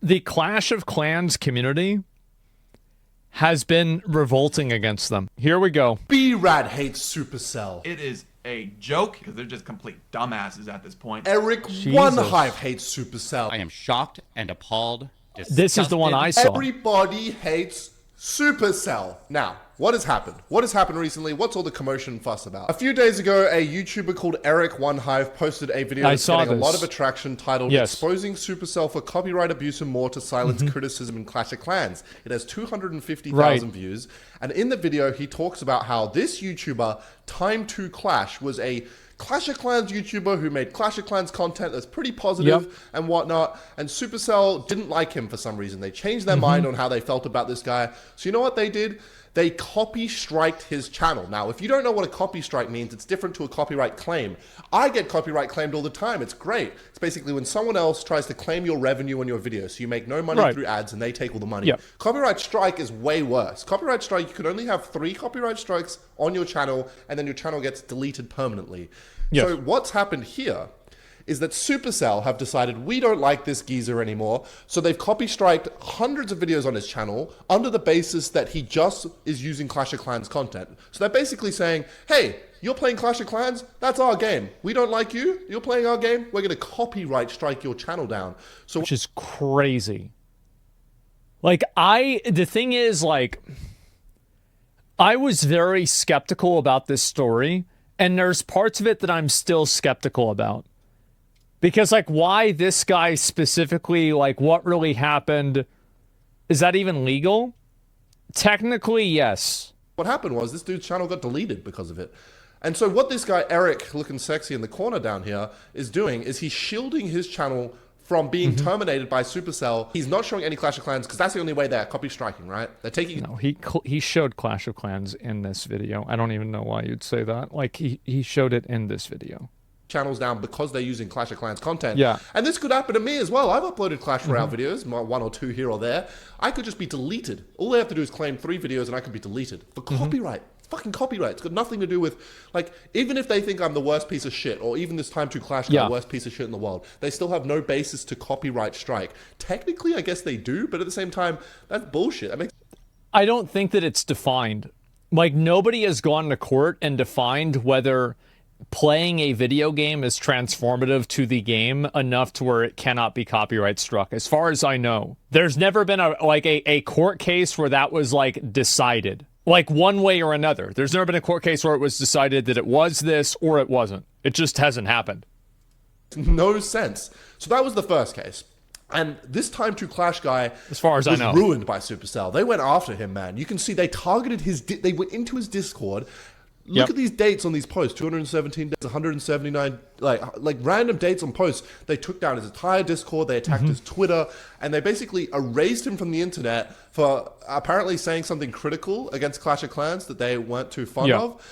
the Clash of Clans community has been revolting against them. Here we go. B-Rad hates Supercell. It is a joke because they're just complete dumbasses at this point. Eric OneHive hates Supercell. I am shocked and appalled. This is the one I saw. Everybody hates Supercell. Now, what has happened? What has happened recently? What's all the commotion and fuss about? A few days ago, a YouTuber called Eric OneHive posted a video that's getting a lot of attraction titled Exposing Supercell for Copyright Abuse and More to Silence Criticism in Clash of Clans. It has 250,000 views. And in the video, he talks about how this YouTuber, Time2Clash, was a Clash of Clans YouTuber who made Clash of Clans content that's pretty positive and whatnot, and Supercell didn't like him for some reason. They changed their mind on how they felt about this guy. So you know what they did? They copy striked his channel. Now, if you don't know what a copy strike means, it's different to a copyright claim. I get copyright claimed all the time. It's great. It's basically when someone else tries to claim your revenue on your video, so you make no money through ads and they take all the money. Copyright strike is way worse. Copyright strike, you can only have 3 copyright strikes on your channel, and then your channel gets deleted permanently. So what's happened here is that Supercell have decided we don't like this geezer anymore, so they've copy-striked hundreds of videos on his channel under the basis that he just is using Clash of Clans content. So they're basically saying, hey, you're playing Clash of Clans? That's our game. We don't like you. You're playing our game. We're going to copyright strike your channel down. So, which is crazy. Like, the thing is, like, I was very skeptical about this story, and there's parts of it that I'm still skeptical about. Because, like, why this guy specifically, like, what really happened? Is that even legal? Technically, yes. What happened was this dude's channel got deleted because of it. And so what this guy, Eric, looking sexy in the corner down here, is doing is he's shielding his channel from being terminated by Supercell. He's not showing any Clash of Clans because that's the only way they're copy striking, right? They're taking... No, he showed Clash of Clans in this video. I don't even know why you'd say that. Like, he showed it in this video. Channels down because they're using Clash of Clans content. And this could happen to me as well. I've uploaded Clash Royale videos, 1 or 2 here or there. I could just be deleted. All they have to do is claim 3 videos and I could be deleted for copyright. It's fucking copyright. It's got nothing to do with, like, even if they think I'm the worst piece of shit, or even this Time2Clash guy, the worst piece of shit in the world, they still have no basis to copyright strike. Technically, I guess they do, but at the same time, that's bullshit. I don't think that it's defined. Like, nobody has gone to court and defined whether playing a video game is transformative to the game enough to where it cannot be copyright struck. As far as I know, there's never been a court case where that was, like, decided, like, one way or another. There's never been a court case where it was decided that it was this or it wasn't. It just hasn't happened. No sense. So that was the first case. And this Time2Clash guy, as far as I know, was ruined by Supercell. They went after him, man. You can see they targeted they went into his Discord. Look at these dates on these posts, 217 days, 179, like random dates on posts. They took down his entire Discord, they attacked his Twitter, and they basically erased him from the internet for apparently saying something critical against Clash of Clans that they weren't too fond of.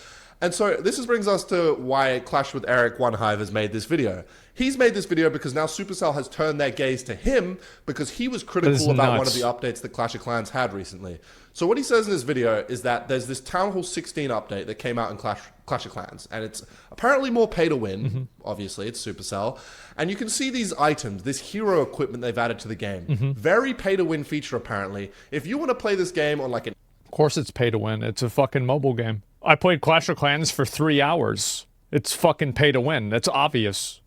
And so this brings us to why Clash with Eric OneHive has made this video. He's made this video because now Supercell has turned their gaze to him because he was critical about one of the updates that Clash of Clans had recently. So what he says in this video is that there's this Town Hall 16 update that came out in Clash of Clans, and it's apparently more pay to win. Obviously, it's Supercell. And you can see these items, this hero equipment they've added to the game. Very pay to win feature, apparently. If you want to play this game on like an... Of course it's pay to win. It's a fucking mobile game. I played Clash of Clans for 3 hours. It's fucking pay to win. That's obvious.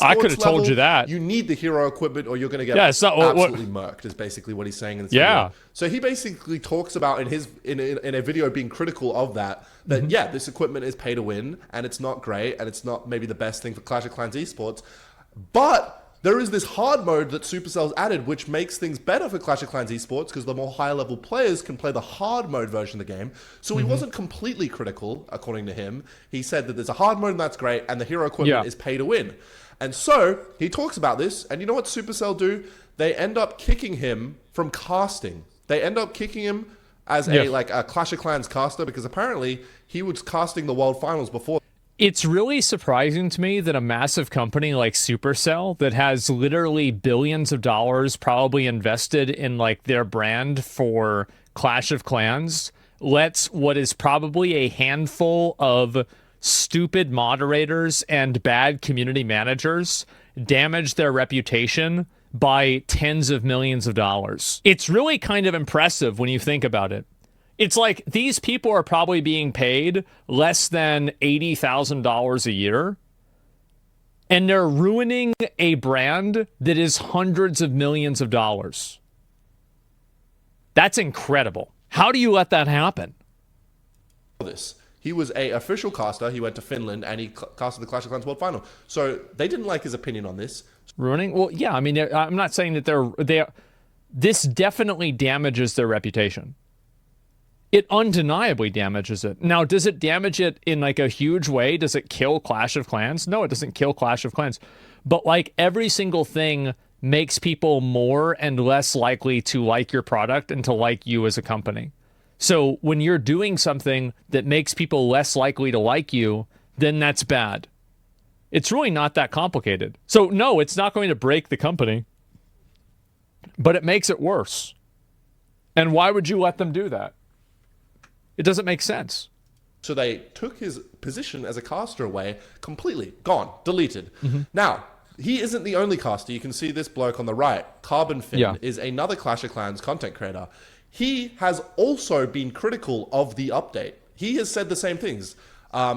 I could have told you that. You need the hero equipment or you're going to get absolutely murked, is basically what he's saying in this video. So he basically talks about in a video being critical of that this equipment is pay to win and it's not great and it's not maybe the best thing for Clash of Clans esports, but there is this hard mode that Supercell's added, which makes things better for Clash of Clans esports because the more higher level players can play the hard mode version of the game. So he wasn't completely critical, according to him. He said that there's a hard mode and that's great, and the hero equipment is pay to win. And so he talks about this, and you know what Supercell do? They end up kicking him from casting. They end up kicking him as a Clash of Clans caster because apparently he was casting the World Finals before. It's really surprising to me that a massive company like Supercell that has literally billions of dollars probably invested in like their brand for Clash of Clans lets what is probably a handful of stupid moderators and bad community managers damage their reputation by tens of millions of dollars. It's really kind of impressive when you think about it. It's like these people are probably being paid less than $80,000 a year, and they're ruining a brand that is hundreds of millions of dollars. That's incredible. How do you let that happen? He was a official caster. He went to Finland and he casted the Clash of Clans World Final. So they didn't like his opinion on this. Ruining? Well, yeah. I mean, I'm not saying that this definitely damages their reputation. It undeniably damages it. Now, does it damage it in like a huge way? Does it kill Clash of Clans? No, it doesn't kill Clash of Clans. But like every single thing makes people more and less likely to like your product and to like you as a company. So when you're doing something that makes people less likely to like you, then that's bad. It's really not that complicated. So no, it's not going to break the company, but it makes it worse. And why would you let them do that? It doesn't make sense. So they took his position as a caster away completely. Gone. Deleted. Now, he isn't the only caster. You can see this bloke on the right. Carbon Finn is another Clash of Clans content creator. He has also been critical of the update. He has said the same things.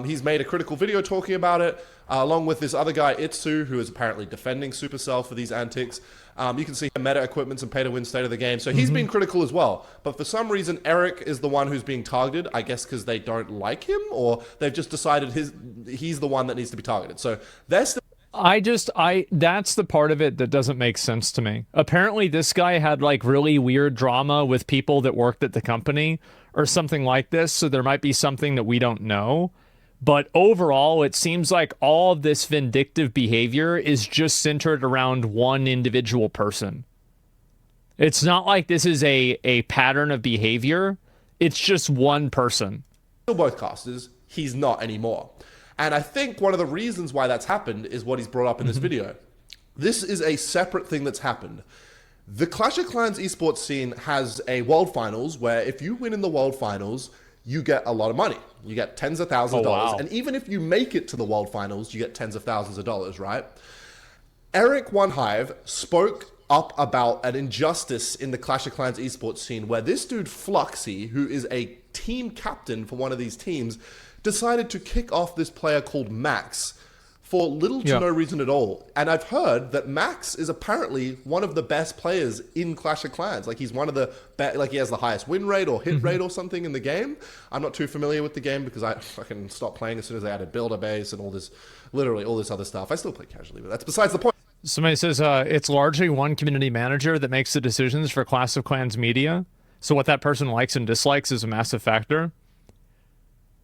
He's made a critical video talking about it, along with this other guy, Itsu, who is apparently defending Supercell for these antics. You can see meta equipments and pay-to-win state of the game. So he's been critical as well. But for some reason, Eric is the one who's being targeted, I guess because they don't like him, or they've just decided he's the one that needs to be targeted. So they're still... that's the part of it that doesn't make sense to me. Apparently this guy had like really weird drama with people that worked at the company or something like this. So there might be something that we don't know. But overall, it seems like all of this vindictive behavior is just centered around one individual person. It's not like this is a pattern of behavior. It's just one person. Still both casters. He's not anymore. And I think one of the reasons why that's happened is what he's brought up in this video. This is a separate thing that's happened. The Clash of Clans esports scene has a world finals where if you win in the world finals, you get a lot of money. You get tens of thousands of dollars. Wow. And even if you make it to the world finals, you get tens of thousands of dollars, right? Eric One Hive spoke up about an injustice in the Clash of Clans esports scene where this dude Fluxy, who is a team captain for one of these teams, decided to kick off this player called Max for little to no reason at all. And I've heard that Max is apparently one of the best players in Clash of Clans. Like he's one of the like he has the highest win rate or hit rate or something in the game. I'm not too familiar with the game because I fucking stopped playing as soon as they added builder base and all this, literally all this other stuff. I still play casually, but that's besides the point. Somebody says it's largely one community manager that makes the decisions for Clash of Clans media. So what that person likes and dislikes is a massive factor.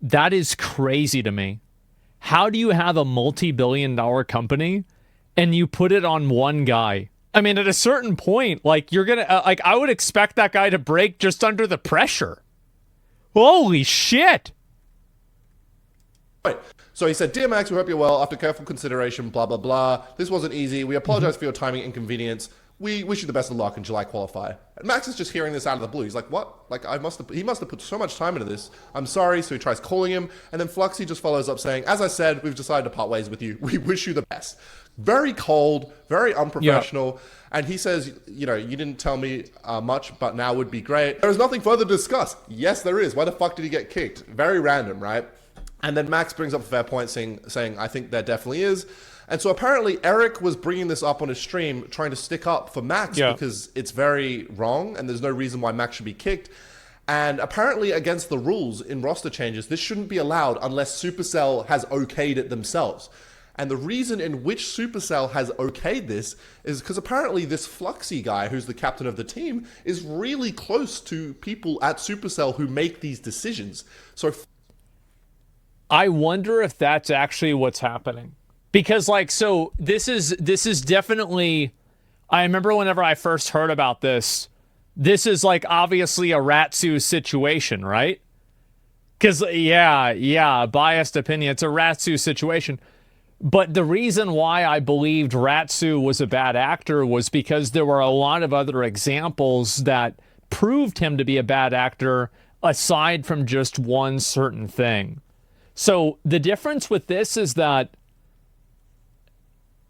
That is crazy to me. How do you have a multi-billion-dollar company and you put it on one guy? I mean, at a certain point, like you're gonna, like I would expect that guy to break just under the pressure. Holy shit! Right. So he said, "Dear Max, we hope you're well. After careful consideration, blah blah blah. This wasn't easy. We apologize for your timing inconvenience. We wish you the best of luck in July qualifier." And Max is just hearing this out of the blue. He's like, what? Like, he must have put so much time into this. I'm sorry. So he tries calling him. And then Fluxy just follows up saying, "As I said, we've decided to part ways with you. We wish you the best." Very cold, very unprofessional. And he says, you know, you didn't tell me much, but now would be great. There is nothing further to discuss. Yes, there is. Why the fuck did he get kicked? Very random, right? And then Max brings up a fair point saying, I think there definitely is. And so apparently Eric was bringing this up on his stream, trying to stick up for Max because it's very wrong and there's no reason why Max should be kicked. And apparently against the rules in roster changes, this shouldn't be allowed unless Supercell has okayed it themselves. And the reason in which Supercell has okayed this is because apparently this Fluxy guy, who's the captain of the team, is really close to people at Supercell who make these decisions. So I wonder if that's actually what's happening. Because like, so this is definitely, I remember whenever I first heard about this is like obviously a Ratsu situation, right? Because biased opinion, it's a Ratsu situation. But the reason why I believed Ratsu was a bad actor was because there were a lot of other examples that proved him to be a bad actor aside from just one certain thing. So the difference with this is that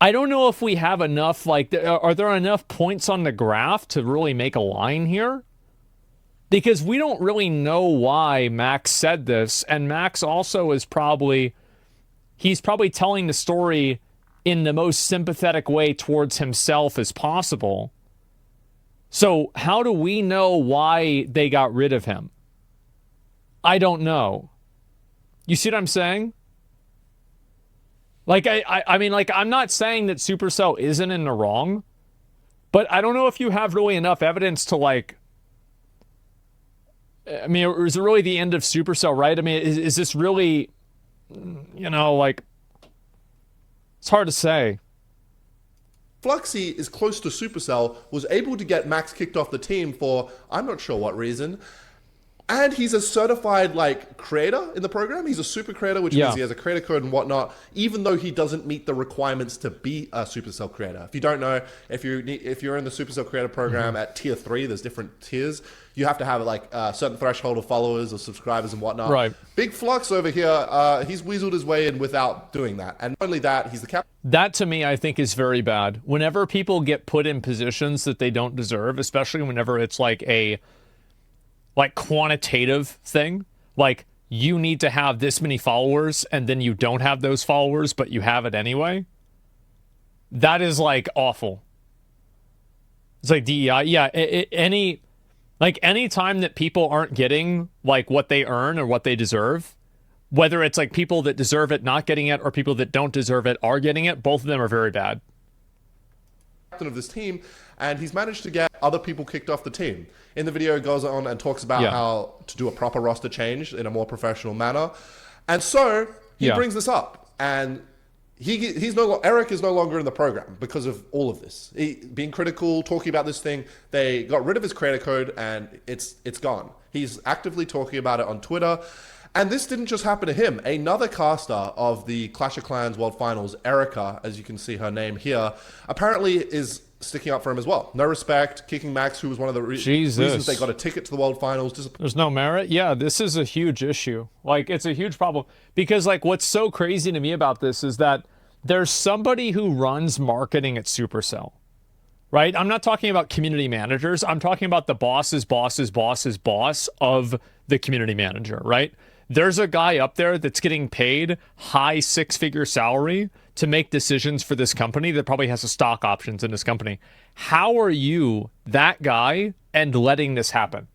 I don't know if we have enough, like, are there enough points on the graph to really make a line here? Because we don't really know why Max said this, and Max also is he's probably telling the story in the most sympathetic way towards himself as possible. So how do we know why they got rid of him? I don't know. You see what I'm saying? Like, I mean, like, I'm not saying that Supercell isn't in the wrong, but I don't know if you have really enough evidence to, like, I mean, is it really the end of Supercell, right? I mean, is this really, you know, like, it's hard to say. Fluxy is close to Supercell, was able to get Max kicked off the team for, I'm not sure what reason. And he's a certified, like, creator in the program. He's a super creator, which means he has a creator code and whatnot, even though he doesn't meet the requirements to be a Supercell creator. If you don't know, if you're in the Supercell creator program at tier 3, there's different tiers. You have to have, like, a certain threshold of followers or subscribers and whatnot. Right. Big Flux over here, he's weaseled his way in without doing that. And not only that, he's the captain. That, to me, I think is very bad. Whenever people get put in positions that they don't deserve, especially whenever it's like a quantitative thing, like you need to have this many followers and then you don't have those followers, but you have it anyway. That is like awful. It's like DEI. Yeah. Any time that people aren't getting like what they earn or what they deserve, whether it's like people that deserve it not getting it or people that don't deserve it are getting it, both of them are very bad. Captain of this team, and he's managed to get other people kicked off the team. In the video, he goes on and talks about how to do a proper roster change in a more professional manner. And so he brings this up, and Eric is no longer in the program because of all of this. Being critical, talking about this thing, they got rid of his creator code, and it's gone. He's actively talking about it on Twitter. And this didn't just happen to him. Another caster of the Clash of Clans World Finals, Erica, as you can see her name here, apparently is sticking up for him as well. No respect, kicking Max, who was one of the reasons they got a ticket to the World Finals. There's no merit? Yeah, this is a huge issue. Like, it's a huge problem. Because, like, what's so crazy to me about this is that there's somebody who runs marketing at Supercell, right? I'm not talking about community managers. I'm talking about the boss's boss of the community manager, right? There's a guy up there that's getting paid high six-figure salary to make decisions for this company that probably has a stock options in this company. How are you that guy and letting this happen?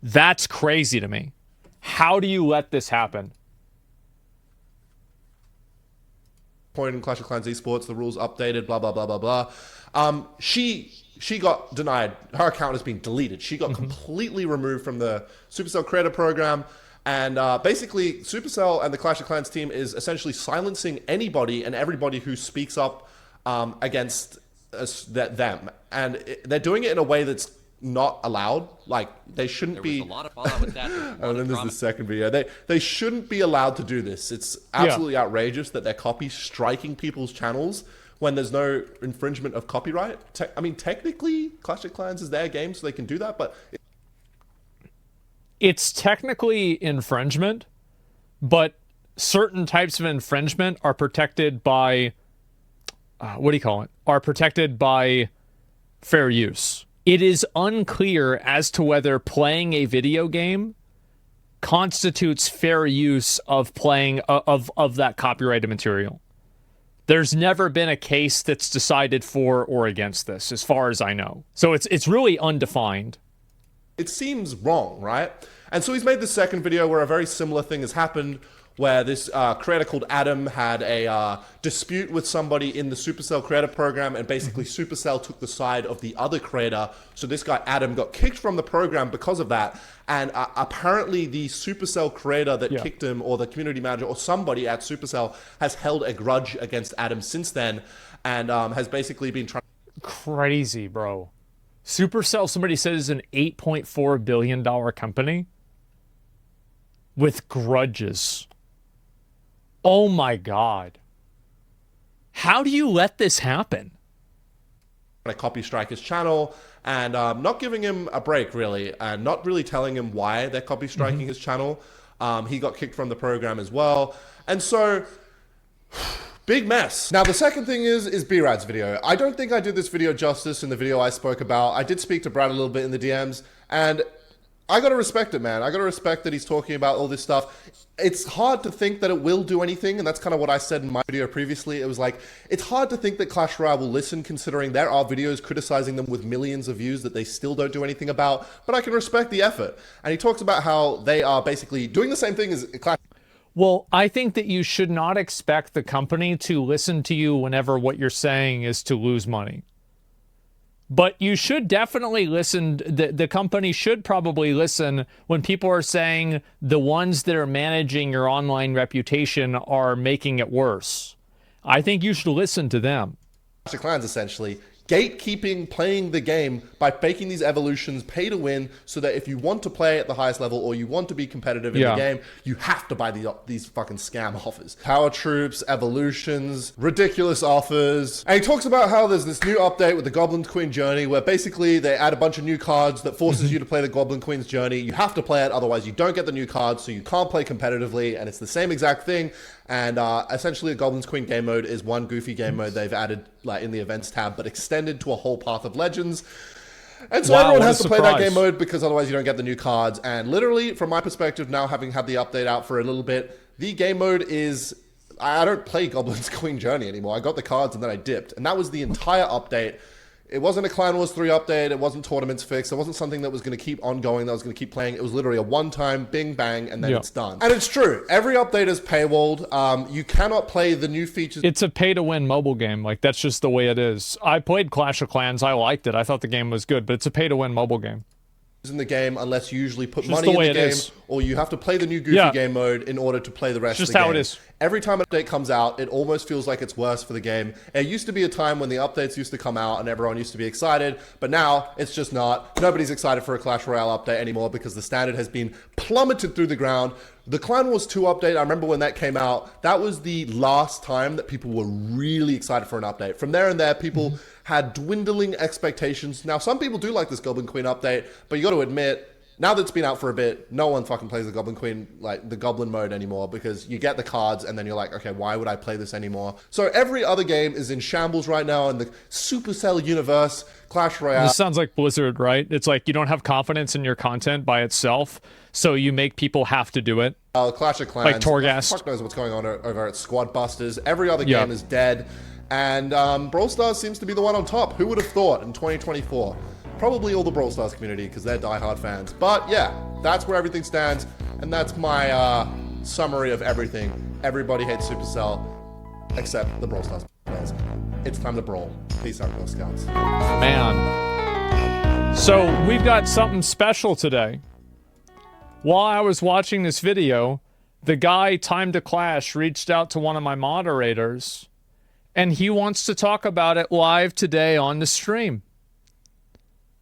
That's crazy to me. How do you let this happen? Point in Clash of Clans esports, the rules updated, blah, blah, blah, blah, blah. She got denied. Her account has been deleted. She got completely removed from the Supercell creator program. And basically, Supercell and the Clash of Clans team is essentially silencing anybody and everybody who speaks up against them. And they're doing it in a way that's not allowed. Like, they shouldn't be... There was a lot of fallout with that. And then there's the second video. They shouldn't be allowed to do this. It's absolutely outrageous that they're copy striking people's channels when there's no infringement of copyright. I mean, technically, Clash of Clans is their game, so they can do that, but... It's technically infringement, but certain types of infringement are protected by... Are protected by fair use. It is unclear as to whether playing a video game constitutes fair use of playing of that copyrighted material. There's never been a case that's decided for or against this, as far as I know. So it's really undefined. It seems wrong, right? And so he's made the second video where a very similar thing has happened, where this creator called Adam had a dispute with somebody in the Supercell creator program, and basically Supercell took the side of the other creator. So this guy, Adam, got kicked from the program because of that. And apparently the Supercell creator that kicked him, or the community manager, or somebody at Supercell, has held a grudge against Adam since then, and has basically been trying... Crazy, bro. Supercell, somebody says, is an $8.4 billion company with grudges. Oh my God. How do you let this happen? To copy strike his channel and not giving him a break, really, and not really telling him why they're copy striking his channel. He got kicked from the program as well. And so Big mess. Now, the second thing is B-Rad's video. I don't think I did this video justice in the video I spoke about. I did speak to Brad a little bit in the DMs, and I gotta respect it, man. I gotta respect that he's talking about all this stuff. It's hard to think that it will do anything, and that's kind of what I said in my video previously. It was like, it's hard to think that Clash Royale will listen, considering there are videos criticizing them with millions of views that they still don't do anything about, but I can respect the effort. And he talks about how they are basically doing the same thing as Clash. Well, I think that you should not expect the company to listen to you whenever what you're saying is to lose money. But you should definitely listen. The company should probably listen when people are saying the ones that are managing your online reputation are making it worse. I think you should listen to them. Clash of Clans, essentially, gatekeeping playing the game by making these evolutions pay to win, so that if you want to play at the highest level or you want to be competitive in the game, you have to buy these fucking scam offers. Power troops, evolutions, ridiculous offers. And he talks about how there's this new update with the Goblin Queen journey where basically they add a bunch of new cards that forces you to play the Goblin Queen's journey. You have to play it, otherwise you don't get the new cards, so you can't play competitively, and it's the same exact thing. And essentially, the Goblin's Queen game mode is one goofy game mode they've added like in the events tab, but extended to a whole Path of Legends. And so everyone has to play that game mode because otherwise you don't get the new cards. And literally, from my perspective, now having had the update out for a little bit, the game mode is... I don't play Goblin's Queen Journey anymore. I got the cards and then I dipped. And that was the entire update. It wasn't a Clan Wars 3 update. It wasn't tournaments fixed. It wasn't something that was going to keep ongoing, that was going to keep playing. It was literally a one-time bing bang and then it's done. And it's true. Every update is paywalled. You cannot play the new features. It's a pay-to-win mobile game. Like, that's just the way it is. I played Clash of Clans. I liked it. I thought the game was good, but it's a pay-to-win mobile game. In the game unless you usually put money in the game, or you have to play the new goofy game mode in order to play the rest of the game. Just how it is. Every time an update comes out, it almost feels like it's worse for the game. It used to be a time when the updates used to come out and everyone used to be excited, but now it's just not. Nobody's excited for a Clash Royale update anymore because the standard has been plummeted through the ground. The Clan Wars 2 update, I remember when that came out, that was the last time that people were really excited for an update. From there and there, people had dwindling expectations. Now, some people do like this Goblin Queen update, but you got to admit, now that it's been out for a bit, no one fucking plays the Goblin Queen, like the Goblin mode anymore, because you get the cards and then you're like, okay, why would I play this anymore? So every other game is in shambles right now in the Supercell universe. Clash Royale. This sounds like Blizzard, right? It's like you don't have confidence in your content by itself, so you make people have to do it. Clash of Clans. Like Torghast. Fuck knows what's going on over at Squad Busters. Every other game is dead. And Brawl Stars seems to be the one on top. Who would have thought in 2024? Probably all the Brawl Stars community, because they're diehard fans. But yeah, that's where everything stands. And that's my summary of everything. Everybody hates Supercell, except the Brawl Stars players. It's time to brawl. Peace out, Girl Scouts. Man. So we've got something special today. While I was watching this video, the guy Time to Clash reached out to one of my moderators, and he wants to talk about it live today on the stream.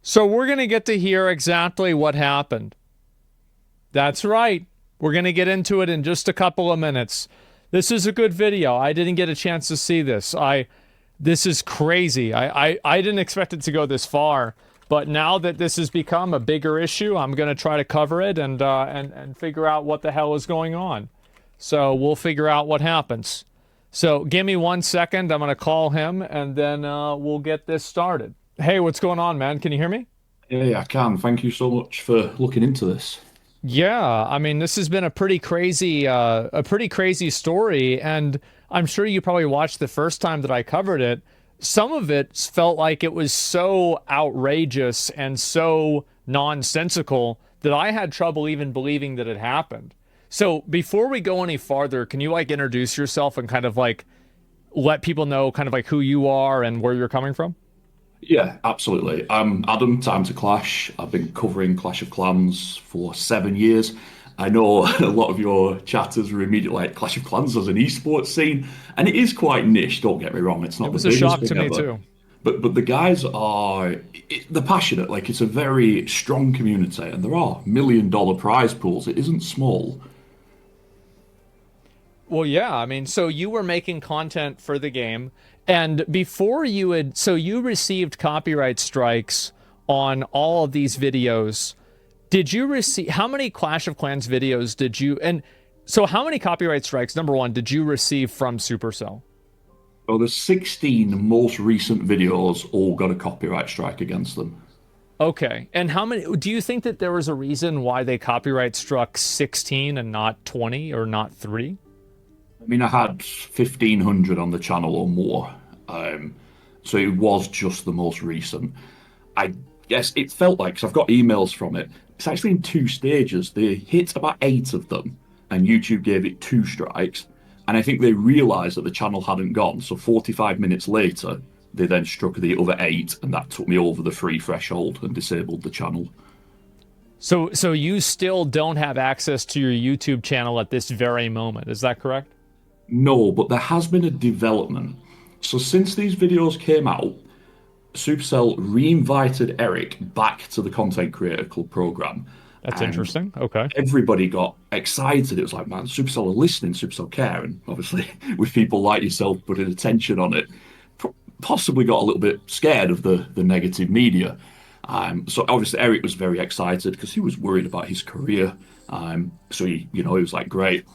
So we're going to get to hear exactly what happened. That's right. We're going to get into it in just a couple of minutes. This is a good video. I didn't get a chance to see this. This is crazy. I didn't expect it to go this far. But now that this has become a bigger issue, I'm going to try to cover it and figure out what the hell is going on. So we'll figure out what happens. So give me 1 second. I'm going to call him, and then we'll get this started. Hey, what's going on, man? Can you hear me? Yeah, I can. Thank you so much for looking into this. Yeah, I mean, this has been a pretty crazy story, and I'm sure you probably watched the first time that I covered it. Some of it felt like it was so outrageous and so nonsensical that I had trouble even believing that it happened. So before we go any farther, can you like introduce yourself and kind of like let people know kind of like who you are and where you're coming from? Yeah, absolutely. I'm Adam, Time to Clash. I've been covering Clash of Clans for 7 years. I know a lot of your chatters were immediately like, Clash of Clans as an esports scene, and it is quite niche, don't get me wrong. It's not it was a shock to me too. But the guys they're passionate. Like, it's a very strong community, and there are $1 million prize pools. It isn't small. Well, yeah, I mean, so you were making content for the game, and before you had, so you received copyright strikes on all of these videos. Did you receive, how many Clash of Clans videos did you, and so how many copyright strikes, number one, did you receive from Supercell? So the 16 most recent videos all got a copyright strike against them. Okay. And how many do you think that there was a reason why they copyright struck 16 and not 20 or not 3? I mean, I had 1,500 on the channel or more. So it was just the most recent. I guess it felt like, because I've got emails from it, it's actually in 2 stages. They hit about 8 of them, and YouTube gave it 2 strikes. And I think they realized that the channel hadn't gone. So 45 minutes later, they then struck the other 8, and that took me over the free threshold and disabled the channel. So you still don't have access to your YouTube channel at this very moment, is that correct? No, but there has been a development. So since these videos came out, Supercell re-invited Eric back to the Content Creator Club program. That's interesting. Okay. Everybody got excited. It was like, man, Supercell are listening, Supercell care. And obviously, with people like yourself putting attention on it, possibly got a little bit scared of the negative media. So obviously, Eric was very excited because he was worried about his career. So he was like, great.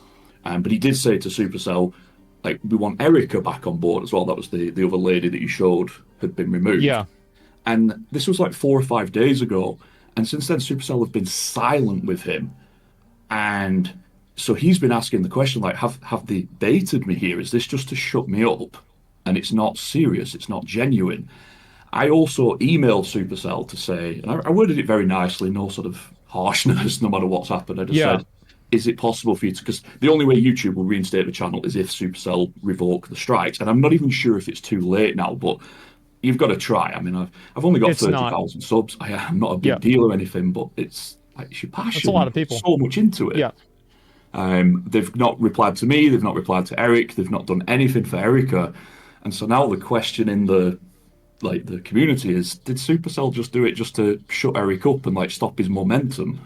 But he did say to Supercell, like, we want Erica back on board as well. That was the other lady that you showed had been removed. Yeah. And this was like 4 or 5 days ago. And since then, Supercell have been silent with him. And so he's been asking the question, like, have they baited me here? Is this just to shut me up? And it's not serious. It's not genuine. I also emailed Supercell to say, and I worded it very nicely, no sort of harshness, no matter what's happened. I just said, is it possible for you to, because the only way YouTube will reinstate the channel is if Supercell revoke the strikes. And I'm not even sure if it's too late now, but you've got to try. I mean, I've only got 30,000 subs. I'm not a big deal or anything, but it's like, it's your passion. That's a lot of people. So much into it. Yeah. They've not replied to me. They've not replied to Eric. They've not done anything for Erica. And so now the question in the community is, did Supercell just do it just to shut Eric up and like stop his momentum?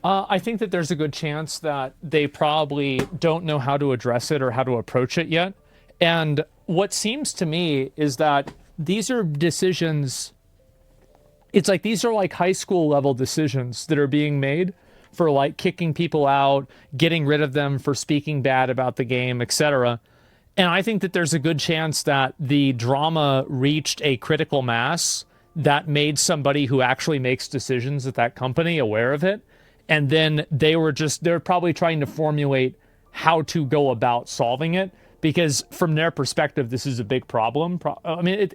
I think that there's a good chance that they probably don't know how to address it or how to approach it yet. And what seems to me is that these are decisions, it's like these are like high school level decisions that are being made for like kicking people out, getting rid of them for speaking bad about the game, etc. And I think that there's a good chance that the drama reached a critical mass that made somebody who actually makes decisions at that company aware of it. And then they're probably trying to formulate how to go about solving it, because from their perspective, this is a big problem. I mean,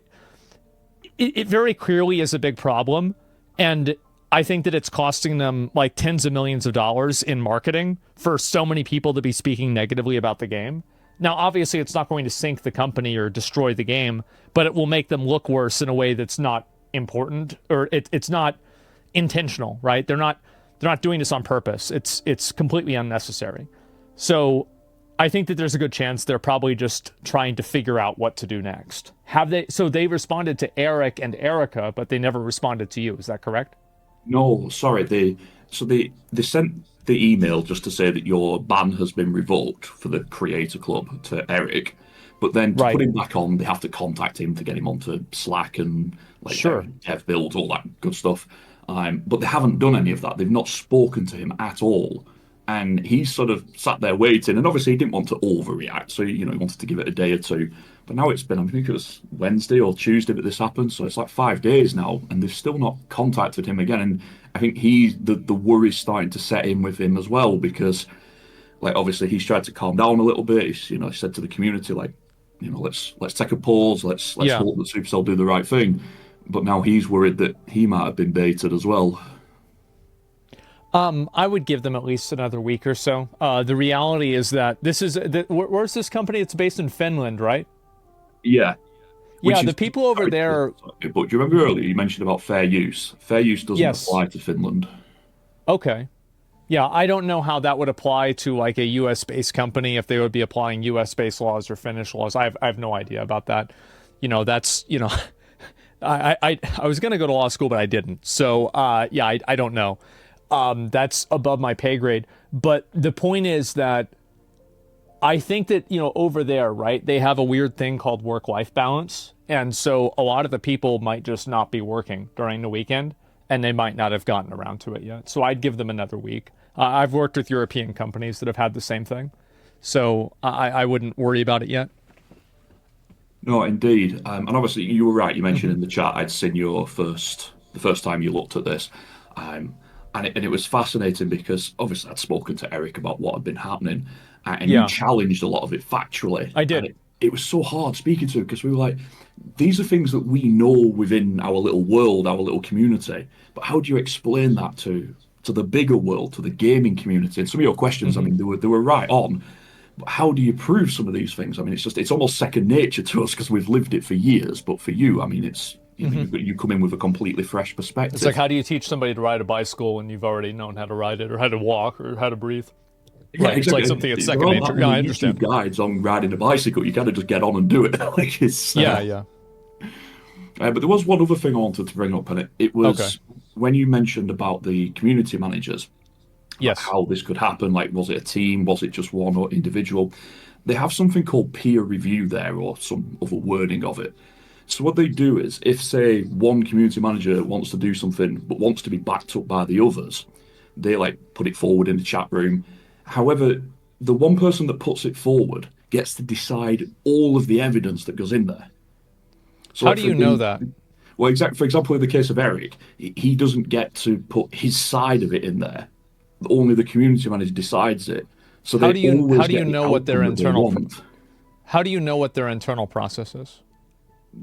it very clearly is a big problem. And I think that it's costing them like tens of millions of dollars in marketing for so many people to be speaking negatively about the game. Now, obviously, it's not going to sink the company or destroy the game, but it will make them look worse in a way that's not important, or it's not intentional, right? They're not doing this on purpose. It's completely unnecessary. So I think that there's a good chance they're probably just trying to figure out what to do next. So they responded to Eric and Erica, but they never responded to you. Is that correct? No, sorry. They sent the email just to say that your ban has been revoked for the Creator Club to Eric. But then to put him back on, they have to contact him to get him onto Slack and dev builds, all that good stuff. But they haven't done any of that. They've not spoken to him at all. And he's sort of sat there waiting. And obviously he didn't want to overreact. So, he wanted to give it a day or two. But now it's been, I think it was Wednesday or Tuesday that this happened. So it's like 5 days now. And they've still not contacted him again. And I think the worry's starting to set in with him as well. Because, like, obviously he's tried to calm down a little bit. He's, he said to the community, like, let's take a pause. Let's hope that Supercell do the right thing. But now he's worried that he might have been baited as well. I would give them at least another week or so. The reality is that where's this company? It's based in Finland, right? Yeah. Yeah, the people over there. But do you remember earlier you mentioned about fair use? Fair use doesn't apply to Finland. Okay. Yeah, I don't know how that would apply to like a US-based company, if they would be applying US-based laws or Finnish laws. I have no idea about that. That's, I was going to go to law school, but I didn't. So, I don't know. That's above my pay grade. But the point is that I think that, over there, right, they have a weird thing called work-life balance. And so a lot of the people might just not be working during the weekend, and they might not have gotten around to it yet. So I'd give them another week. I've worked with European companies that have had the same thing. So I wouldn't worry about it yet. No, indeed. And obviously, you were right. You mentioned in the chat I'd seen the first time you looked at this. And it was fascinating because obviously I'd spoken to Eric about what had been happening, and you Yeah, challenged a lot of it factually. I And did. it was so hard speaking to him because we were like, these are things that we know within our little world, our little community. But how do you explain that to the bigger world, to the gaming community? And some of your questions, I mean, they were right on. But how do you prove some of these things? I mean, it's almost second nature to us because we've lived it for years. But for you, I mean, it's you come in with a completely fresh It's like, perspective. how do you teach somebody to ride a bicycle when you've already known how to ride it, or how to walk, or how to breathe? Yeah, Right. It's like exactly. something that's There second aren't that nature. Yeah, many I YouTube understand. guides on riding a bicycle. You kind of just get on and do it. Like it's. Yeah, yeah. But there was one other thing I wanted to bring up, and it Okay. was when you mentioned about the community managers, like Yes. how this could happen. Like, was it a team? Was it just one or individual? They have something called peer review there, or some other wording of it. So what they do is, if say one community manager wants to do something but wants to be backed up by the others, they like put it forward in the chat room. However, the one person that puts it forward gets to decide all of the evidence that goes in there. So, How like do for you know that? well, for example, in the case of Eric, he doesn't get to put his side of it in there. Only the community manager decides it. So How they do you how always do you get the know what their outcome that they want. how do you know what their internal process is?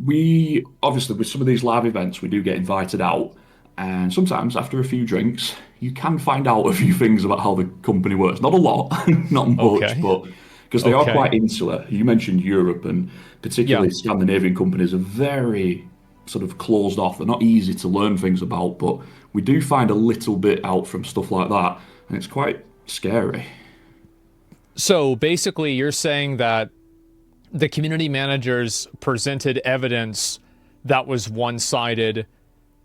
We obviously, with some of these live events, we do get invited out, and sometimes after a few drinks, you can find out a few things about how the company works. Not a lot, not much, Okay. but because they are Okay. quite insular. You mentioned Europe, and Yeah. particularly Scandinavian companies are very sort of closed off. They're not easy to learn things about, but we do find a little bit out from stuff like that, and it's quite scary. So basically, you're saying that the community managers presented evidence that was one-sided.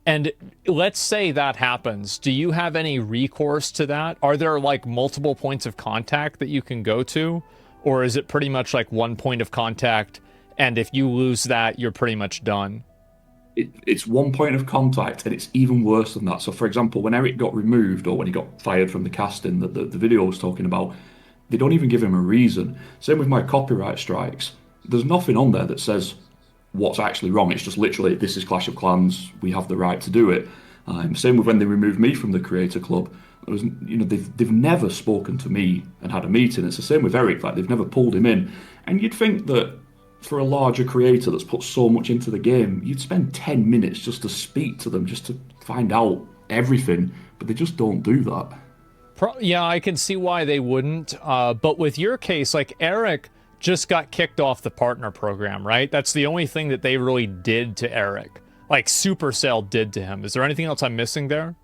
And let's say that happens. Do you have any recourse to that? Are there like multiple points of contact that you can go to? Or is it pretty much like one point of contact? And if you lose that, you're pretty much done. It's one point of contact, and it's even worse than that. So, for example, when Eric got removed or when he got fired from the casting that the video was talking about, they don't even give him a reason. Same with my copyright strikes. There's nothing on there that says what's actually wrong. It's just literally, this is Clash of Clans. We have the right to do it. Same with when they removed me from the Creator Club. It was, they've never spoken to me and had a meeting. It's the same with Eric. Like they've never pulled him in. And you'd think that for a larger creator that's put so much into the game, you'd spend 10 minutes just to speak to them, just to find out everything. But they just don't do that. Yeah, I can see why they wouldn't. But with your case, like Eric just got kicked off the partner program, right? That's the only thing that they really did to Eric. Like Supercell did to him. Is there anything else I'm missing there?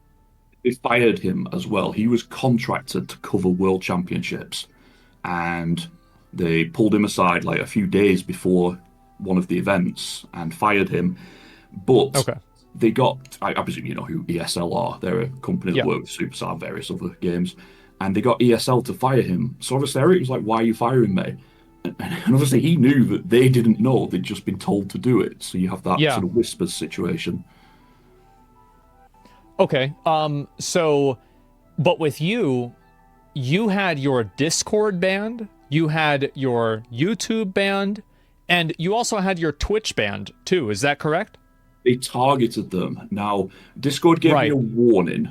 They fired him as well. He was contracted to cover World Championships, and they pulled him aside like a few days before one of the events and fired him. But Okay. they got, I presume you know who ESL are. They're a company that Yeah. work with Supercell and various other games. And they got ESL to fire him. So obviously Eric was like, why are you firing me? And obviously he knew that they didn't know. They'd just been told to do it. So you have that Yeah. sort of whispers situation. Okay. But with you, you had your Discord banned, you had your YouTube banned, and you also had your Twitch banned too. Is that correct? They targeted them. Now, Discord gave me Right. a warning,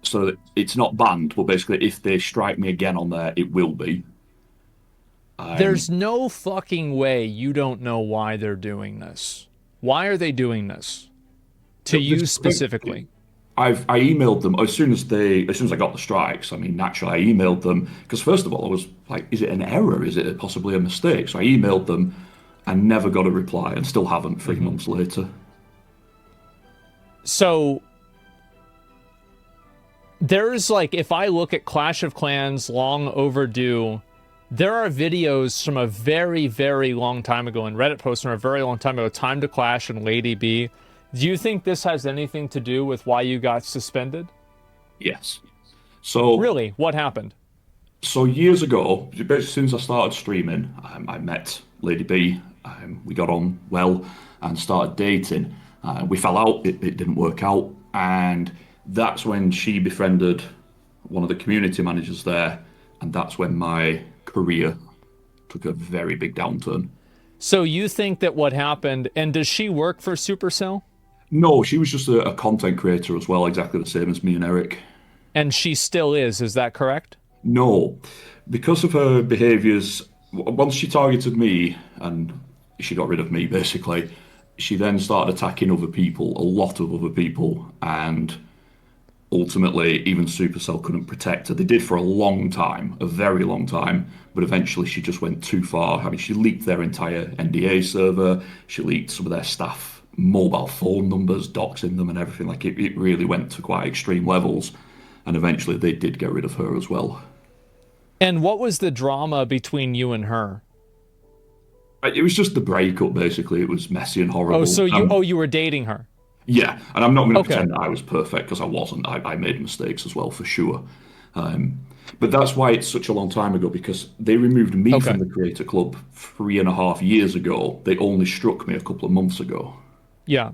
so that it's not banned, but basically, if they strike me again on there, it will be. There's no fucking way you don't know why they're doing this. Why are they doing this? To you specifically? I emailed them as soon as I got the strikes. I mean, naturally, I emailed them because first of all, I was like, "Is it an error? Is it possibly a mistake?" So I emailed them and never got a reply, and still haven't 3 months later. So there's like, if I look at Clash of Clans long overdue, there are videos from a very, very long time ago and Reddit posts from a very long time ago, Time to Clash and Lady B. Do you think this has anything to do with why you got suspended? Yes. So Really? What happened? So years ago, basically since I started streaming, I met Lady B. We got on well and started dating. We fell out; it didn't work out, and that's when she befriended one of the community managers there, and that's when my career took a very big downturn. So you think that what happened, and does she work for Supercell? No, she was just a content creator as well, exactly the same as me and Eric. And she still is that correct? No, because of her behaviours, once she targeted me and she got rid of me, basically, she then started attacking other people, a lot of other people, and ultimately, even Supercell couldn't protect her. They did for a long time, a very long time, but eventually she just went too far. I mean, she leaked their entire NDA server, she leaked some of their staff mobile phone numbers, doxing them and everything. Like, it really went to quite extreme levels, and eventually they did get rid of her as well. And what was the drama between you and her? It was just the breakup, basically. It was messy and horrible. Oh, so you were dating her? Yeah, and I'm not going to pretend that I was perfect, because I wasn't. I made mistakes as well, for sure. But that's why it's such a long time ago, because they removed me from the Creator Club 3.5 years ago. They only struck me a couple of months ago. Yeah.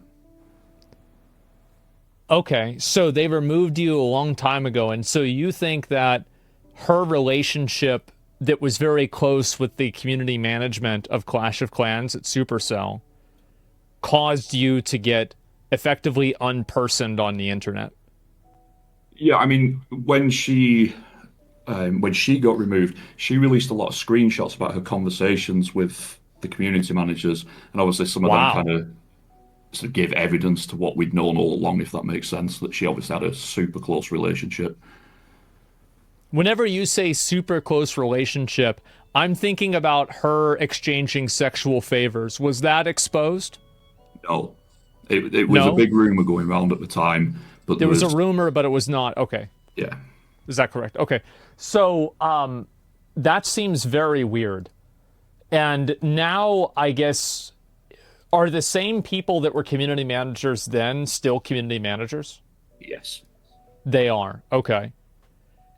Okay, so they removed you a long time ago, and so you think that her relationship that was very close with the community management of Clash of Clans at Supercell caused you to get effectively unpersoned on the internet? Yeah, I mean, when she got removed, she released a lot of screenshots about her conversations with the community managers, and obviously some of them kind of sort of gave evidence to what we'd known all along, if that makes sense, that she obviously had a super close relationship. Whenever you say super close relationship, I'm thinking about her exchanging sexual favors. Was that exposed? No. It was a big rumor going around at the time, but there was a rumor, but it was not. Okay. Yeah. Is that correct? Okay. So that seems very weird. And now, I guess, are the same people that were community managers then still community managers? Yes. They are. Okay.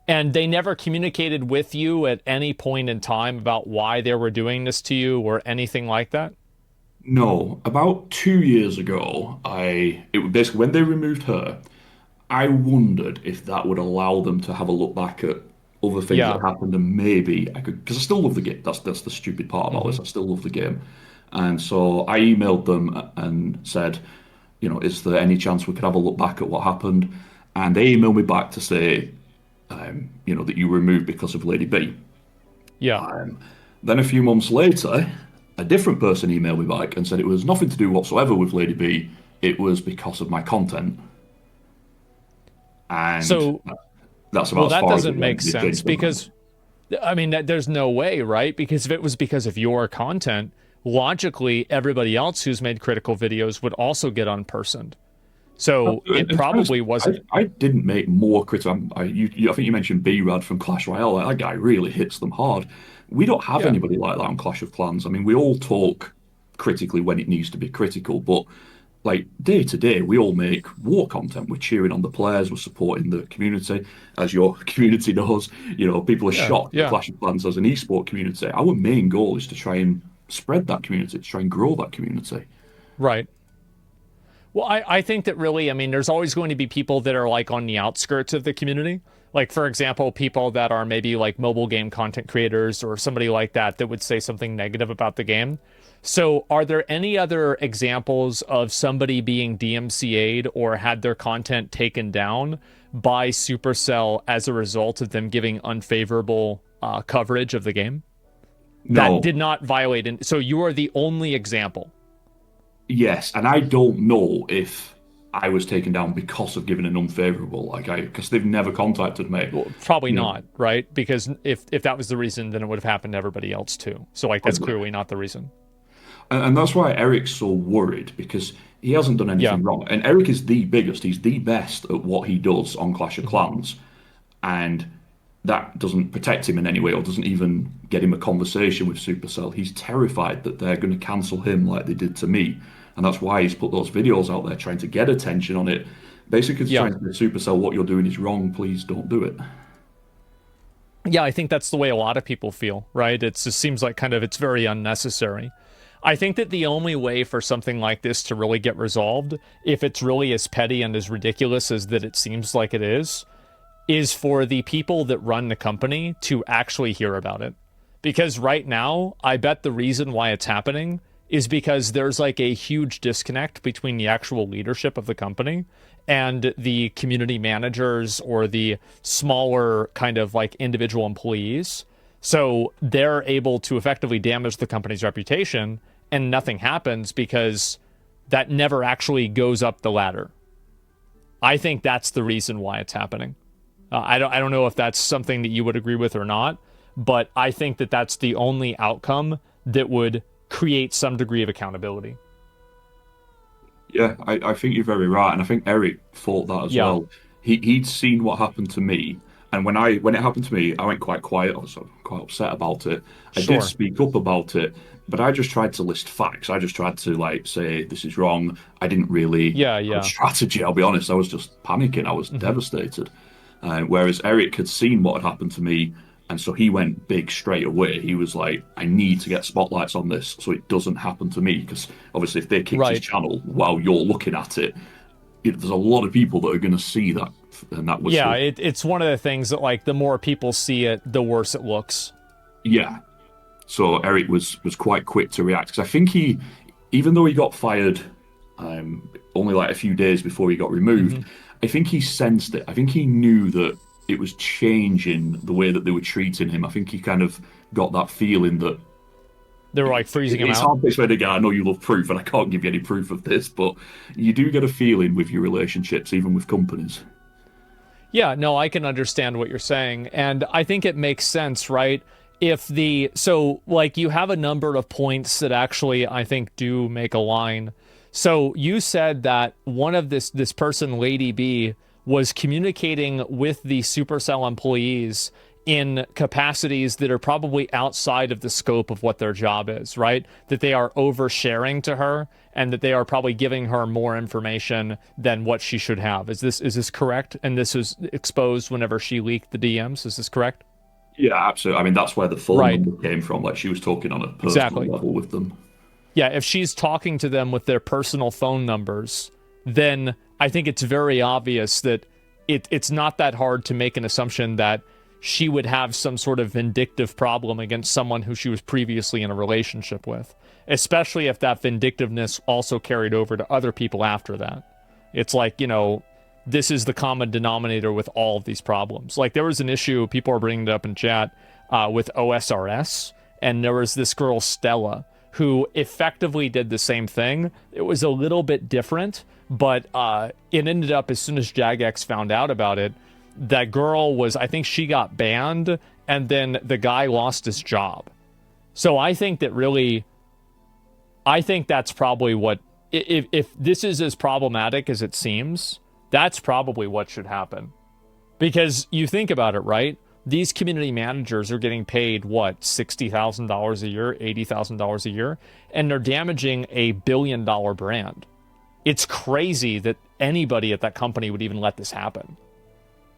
And they never communicated with you at any point in time about why they were doing this to you or anything like that? No. About 2 years ago, it was basically when they removed her, I wondered if that would allow them to have a look back at other things that happened, and maybe I could, because I still love the game. That's the stupid part about this. I still love the game. And so I emailed them and said, is there any chance we could have a look back at what happened? And they emailed me back to say, that you were removed because of Lady B. Yeah. Then a few months later, a different person emailed me back and said it was nothing to do whatsoever with Lady B. It was because of my content. And so that's about that doesn't make sense, because, I mean, there's no way, right? Because if it was because of your content, logically, everybody else who's made critical videos would also get unpersoned. So it probably wasn't. I didn't make more critical. I think you mentioned B-Rad from Clash Royale. That guy really hits them hard. We don't have anybody like that on Clash of Clans. I mean, we all talk critically when it needs to be critical, but like day to day, we all make war content. We're cheering on the players, we're supporting the community, as your community knows. People are shocked at Clash of Clans as an esport community. Our main goal is to try and spread that community, to try and grow that community. Right. Well, I think that really, I mean, there's always going to be people that are like on the outskirts of the community. Like, for example, people that are maybe like mobile game content creators or somebody like that would say something negative about the game. So are there any other examples of somebody being DMCA'd or had their content taken down by Supercell as a result of them giving unfavorable coverage of the game? No. That did not violate. So you are the only example. Yes, and I don't know if I was taken down because of giving an unfavorable, because they've never contacted me. Well, probably not, right? Because if that was the reason, then it would have happened to everybody else too. So that's clearly not the reason. And that's why Eric's so worried, because he hasn't done anything wrong. And Eric is the biggest, he's the best at what he does on Clash of Clans. And that doesn't protect him in any way, or doesn't even get him a conversation with Supercell. He's terrified that they're going to cancel him like they did to me. And that's why he's put those videos out there trying to get attention on it. Basically trying to say, Supercell, what you're doing is wrong, please don't do it. Yeah, I think that's the way a lot of people feel, right? It just seems like it's very unnecessary. I think that the only way for something like this to really get resolved, if it's really as petty and as ridiculous as that it seems like it is for the people that run the company to actually hear about it. Because right now, I bet the reason why it's happening is because there's like a huge disconnect between the actual leadership of the company and the community managers or the smaller kind of like individual employees. So they're able to effectively damage the company's reputation and nothing happens because that never actually goes up the ladder. I think that's the reason why it's happening. I don't know if that's something that you would agree with or not, but I think that that's the only outcome that would create some degree of accountability. Yeah, I think you're very right, and I think Eric thought that as well. He'd seen what happened to me, and when it happened to me, I went quite quiet. I was quite upset about it. I did speak up about it, but I just tried to list facts. I just tried to like say this is wrong. I didn't really have a strategy. I'll be honest. I was just panicking. I was devastated. Whereas Eric had seen what had happened to me. And so he went big straight away. He was like, I need to get spotlights on this so it doesn't happen to me. Because obviously if they kicked his channel while you're looking at it, there's a lot of people that are going to see that. And that was it's one of the things that like the more people see it, the worse it looks. Yeah. So Eric was quite quick to react. Because I think even though he got fired only like a few days before he got removed, I think he sensed it. I think he knew that it was changing the way that they were treating him. I think he kind of got that feeling that they were like freezing him out. It's hard to explain again. I know you love proof, and I can't give you any proof of this, but you do get a feeling with your relationships, even with companies. Yeah, no, I can understand what you're saying, and I think it makes sense, right? So like you have a number of points that actually I think do make a line. So you said that one of this person, Lady B, was communicating with the Supercell employees in capacities that are probably outside of the scope of what their job is, right? That they are oversharing to her and that they are probably giving her more information than what she should have. Is this correct? And this was exposed whenever she leaked the DMs. Is this correct? Yeah, absolutely. I mean, that's where the phone number came from. Like she was talking on a personal level with them. Yeah, if she's talking to them with their personal phone numbers, then I think it's very obvious that it's not that hard to make an assumption that she would have some sort of vindictive problem against someone who she was previously in a relationship with, especially if that vindictiveness also carried over to other people after that. It's like, this is the common denominator with all of these problems. Like there was an issue, people are bringing it up in chat, with OSRS, and there was this girl, Stella, who effectively did the same thing. It was a little bit different, but it ended up, as soon as Jagex found out about it, that girl was, I think she got banned, and then the guy lost his job. So I think that really, I think that's probably what, if this is as problematic as it seems, that's probably what should happen. Because you think about it, right? These community managers are getting paid, what, $60,000 a year, $80,000 a year, and they're damaging a billion-dollar brand. It's crazy that anybody at that company would even let this happen.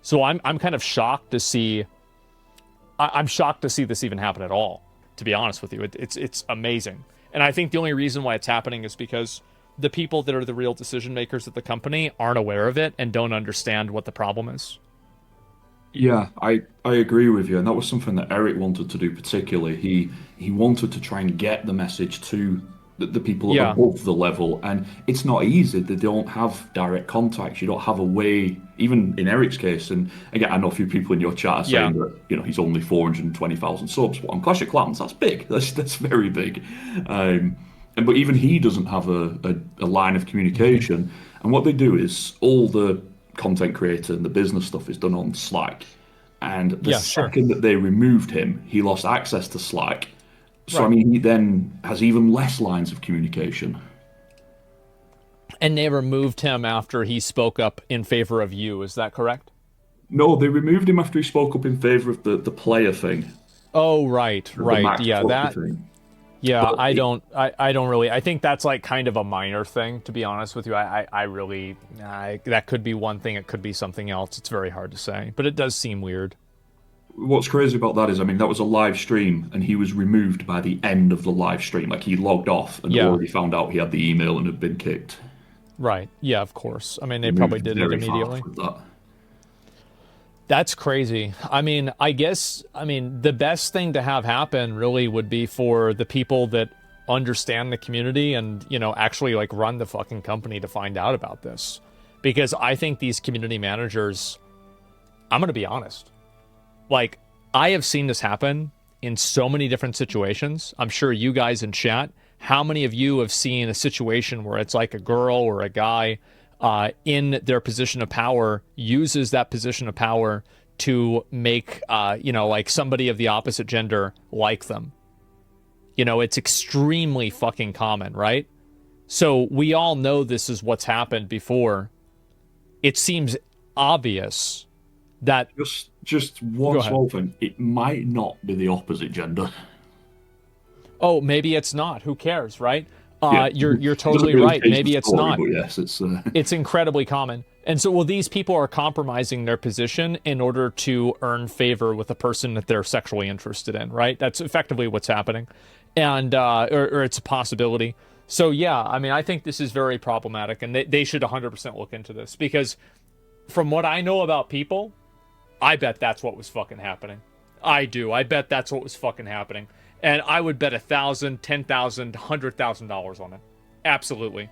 So I'm kind of shocked to see. I'm shocked to see this even happen at all. To be honest with you, it's amazing, and I think the only reason why it's happening is because the people that are the real decision makers at the company aren't aware of it and don't understand what the problem is. Yeah, I agree with you, and that was something that Eric wanted to do particularly. He wanted to try and get the message to the people above the level, and it's not easy. They don't have direct contacts. You don't have a way, even in Eric's case, and again, I know a few people in your chat are saying that he's only 420,000 subs, but on Clash of Clans, that's big. That's very big. But even he doesn't have a line of communication, and what they do is all the content creator and the business stuff is done on Slack, and the second that they removed him, he lost access to Slack. So, I mean, he then has even less lines of communication. And they removed him after he spoke up in favor of you, is that correct? No, they removed him after he spoke up in favor of the player thing. Oh, right. Yeah, that... thing. Yeah, but I don't really... I think that's like kind of a minor thing, to be honest with you. I really... that could be one thing, it could be something else. It's very hard to say, but it does seem weird. What's crazy about that is, I mean, that was a live stream, and he was removed by the end of the live stream. Like, he logged off and already found out he had the email and had been kicked. Right. Yeah, of course. I mean, they probably did it immediately. That's crazy. I mean, I guess, the best thing to have happen really would be for the people that understand the community and, actually like run the fucking company to find out about this. Because I think these community managers, I'm going to be honest, like, I have seen this happen in so many different situations. I'm sure you guys in chat, how many of you have seen a situation where it's like a girl or a guy in their position of power uses that position of power to make, like somebody of the opposite gender like them? It's extremely fucking common, right? So we all know this is what's happened before. It seems obvious that... Just one small thing. It might not be the opposite gender. Oh, maybe it's not. Who cares, right? You're totally right. Maybe it's not. But yes, it's it's incredibly common. And so, well, these people are compromising their position in order to earn favor with a person that they're sexually interested in, right? That's effectively what's happening. And, or it's a possibility. So, yeah, I think this is very problematic, and they should 100% look into this, because from what I know about people, I bet that's what was fucking happening. I do. I bet that's what was fucking happening. And I would bet $1,000, $10,000, $100,000 on it. Absolutely.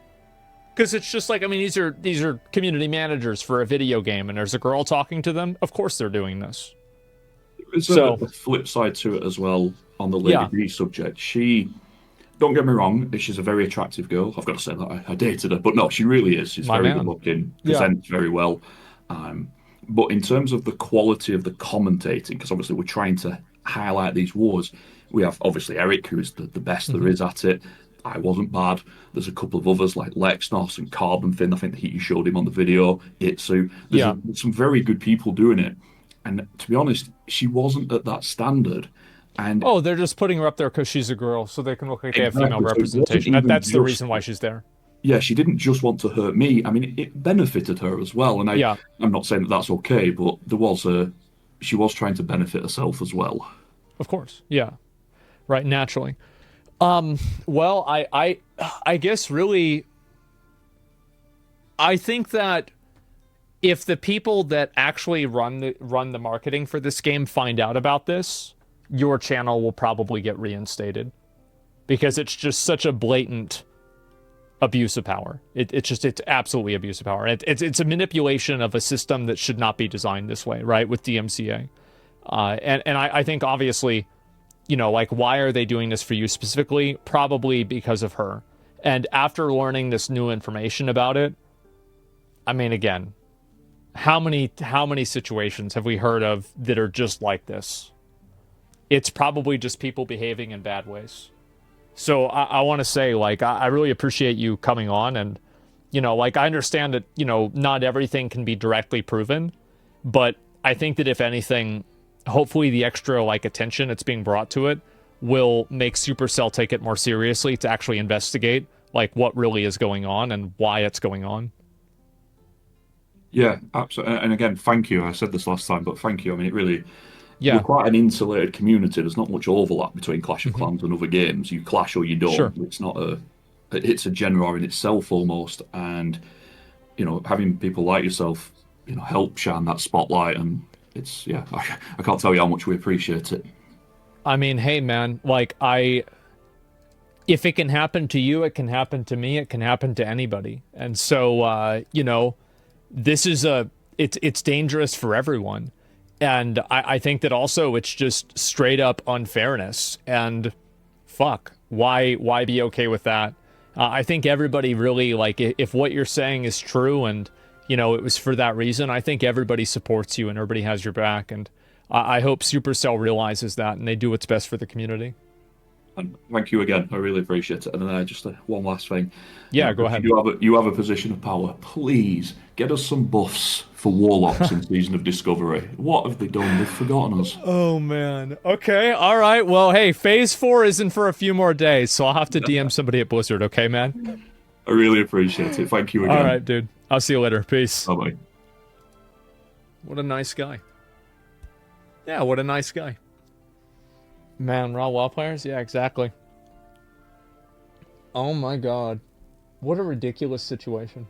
Because it's just like, these are community managers for a video game, and there's a girl talking to them. Of course they're doing this. There's a flip side to it as well on the Lady B subject. She, don't get me wrong, she's a very attractive girl. I've got to say that. I dated her. But no, she really is. She's very good looking, presents very well. But in terms of the quality of the commentating, because obviously we're trying to highlight these wars, we have obviously Eric, who is the best there is at it. I wasn't bad. There's a couple of others like Lexnos and Carbon Fin. I think that you showed him on the video. Itsu. There's some very good people doing it. And to be honest, she wasn't at that standard. And they're just putting her up there because she's a girl, so they can look like they have female representation. That's the reason why she's there. Yeah, she didn't just want to hurt me. It benefited her as well. And I'm not saying that that's okay, but she was trying to benefit herself as well. Of course, yeah, right, naturally. Well, I guess really, I think that if the people that actually run the marketing for this game find out about this, your channel will probably get reinstated, because it's just such a blatant abuse of power. It's absolutely abuse of power. It's a manipulation of a system that should not be designed this way, right? With DMCA, and I think obviously, like, why are they doing this for you specifically? Probably because of her. And after learning this new information about it, again, how many situations have we heard of that are just like this? It's probably just people behaving in bad ways. So I want to say, like, I really appreciate you coming on, and, like, I understand that, not everything can be directly proven, but I think that if anything, hopefully the extra, like, attention that's being brought to it will make Supercell take it more seriously to actually investigate, like, what really is going on and why it's going on. Yeah, absolutely. And again, thank you. I said this last time, but thank you. It really... Yeah. We're quite an insulated community. There's not much overlap between Clash of Clans and other games. You clash or you don't. Sure. It's a genre in itself almost. And, having people like yourself, help shine that spotlight. And it's, I can't tell you how much we appreciate it. Hey, man, like, if it can happen to you, it can happen to me, it can happen to anybody. And so, this is it's dangerous for everyone. And I think that also it's just straight up unfairness, and fuck, why be okay with that? I think everybody really, like, if what you're saying is true and, it was for that reason, I think everybody supports you and everybody has your back. And I hope Supercell realizes that and they do what's best for the community. And thank you again. I really appreciate it. And then just one last thing. Yeah, go ahead. You have a position of power. Please get us some buffs for Warlocks in Season of Discovery. What have they done? They've forgotten us. Oh, man. Okay, all right. Well, hey, Phase 4 isn't for a few more days, so I'll have to DM somebody at Blizzard, okay, man? I really appreciate it. Thank you again. All right, dude. I'll see you later. Peace. Bye-bye. What a nice guy. Yeah, what a nice guy. Man, raw WoW players? Yeah, exactly. Oh my god. What a ridiculous situation.